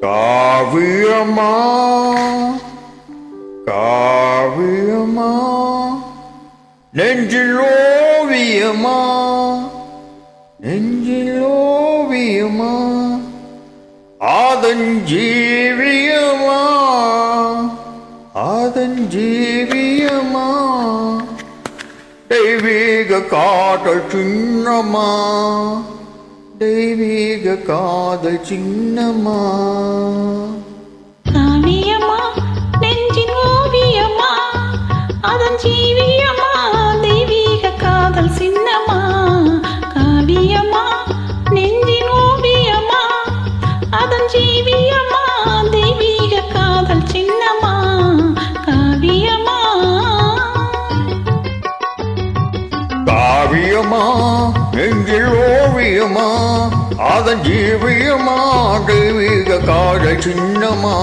காவியமா காவியமா நெஞ்சில் ஓவியமா நெஞ்சில் ஓவியமா ஆதஞ்சீவியமா ஆதஞ்சீவியமா தெய்வீக காதல் சின்னமா தெய்வீக காதல் சின்னமா காவியமா நெஞ்சின் ஓவியமா அதன் ஜீவியமா தெய்வீக காதல் சின்னமா காவியமா நெஞ்சின் ஓவியமா அதன் ஜீவியமா தெய்வீக காதல் சின்னமா காவியமா காவியமா நெஞ்சில் ஓவியமா அதன் ஜீவியமா தெய்வீக காதல் சின்னமா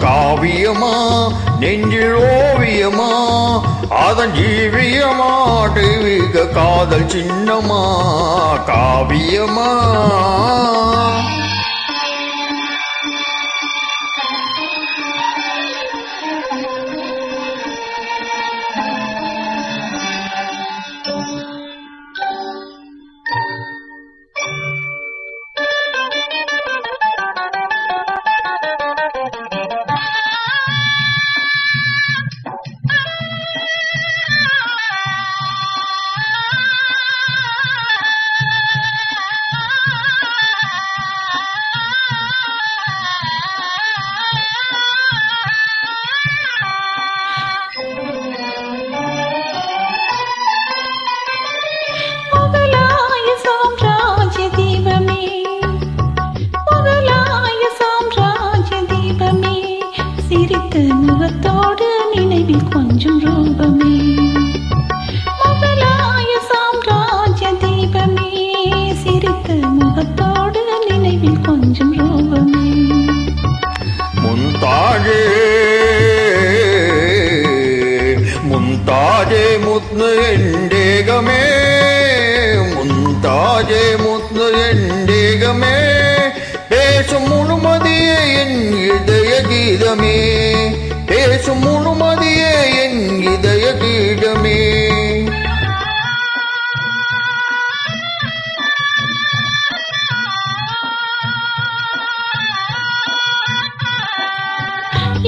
காவியமா நெஞ்சில் ஓவியமா அதன் ஜீவியமா தெய்வீக காதல் சின்னமா காவியமா முகத்தோடு நினைவில் கொஞ்சம் ரூபமே முகலாய சாம்ராஜ்ய தீபமே சிரித்த முகத்தோடு நினைவில் கொஞ்சம் ரூபமே முந்தாஜே முந்தாஜே முத்து எண்டேகமே முந்தாஜே முத்து எண்டேகமே பேசும் முழுமதியே என் இதய கீதமே பேசும் முழுமதியே என் இதய கீதமே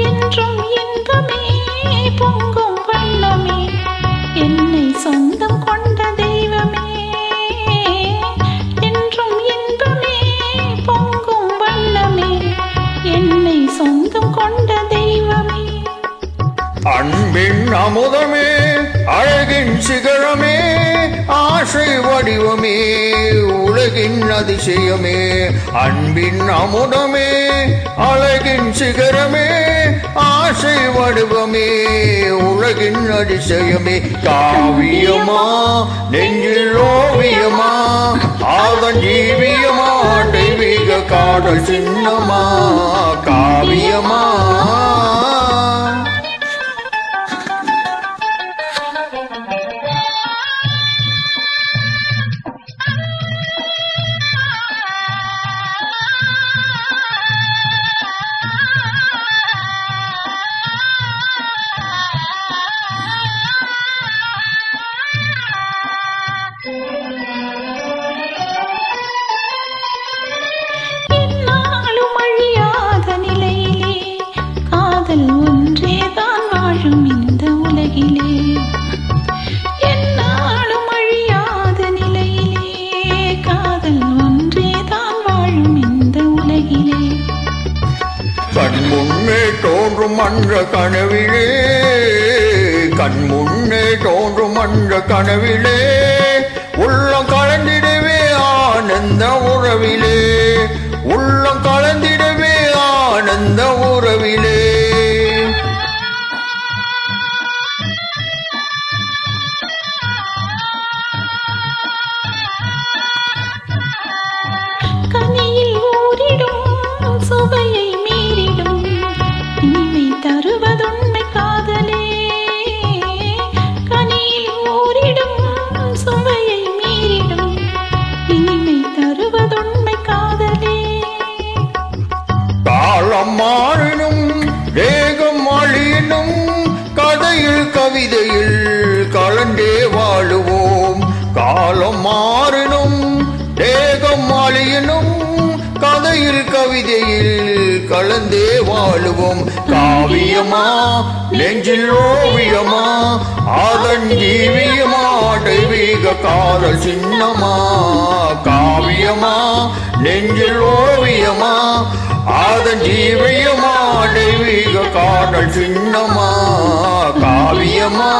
என்றும் இன்பமே பொங்கும் வண்ணமே என்னை சொந்தம் கொண்ட தெய்வமே என்றும் இன்பமே பொங்கும் வண்ணமே என்னை சொந்தம் கொண்ட தெய்வமே அன்பின் அமுதமே அழகின் சிகரமே ஆசை வடிவமே உலகின் அதிசயமே அன்பின் அமுதமே அழகின் சிகரமே ஆசை வடிவமே உலகின் அதிசயமே காவியமா நெஞ்சில் ஓவியமா ஆதன் ஜீவியமா தெய்வீக காதல் சின்னமா காவியமா என்னாலும் அழியாத நிலையிலே காதல் ஒன்றேதான் வாழும் இந்த உலகிலே என்னாலும் அழியாத நிலையிலே காதல் ஒன்றேதான் வாழும் இந்த உலகிலே கண் முன்னே தோன்றும் அன்ற கனவிலே கண் முன்னே தோன்றும் அன்ற கனவிலே உள்ளம் கலந்திடவே ஆனந்த உறவிலே உள்ளம் கலந்திடவே ஆனந்த உறவிலே கனியில் ஊறிடும் சுவையை மீறிடும் இனிமை தருவதுண்மை காதலே கனியில் ஊறிடும் சுவையை மீறிடும் இனிமை தருவதுண்மை காதலே கலந்தே வாழுவோம். காவியமா நெஞ்சில் ஓவியமா அதன் ஜீவியமா தெய்வீக காதல் சின்னமா. காவியமா நெஞ்சில் ஓவியமா அதன் ஜீவியமா தெய்வீக காதல் சின்னமா. காவியமா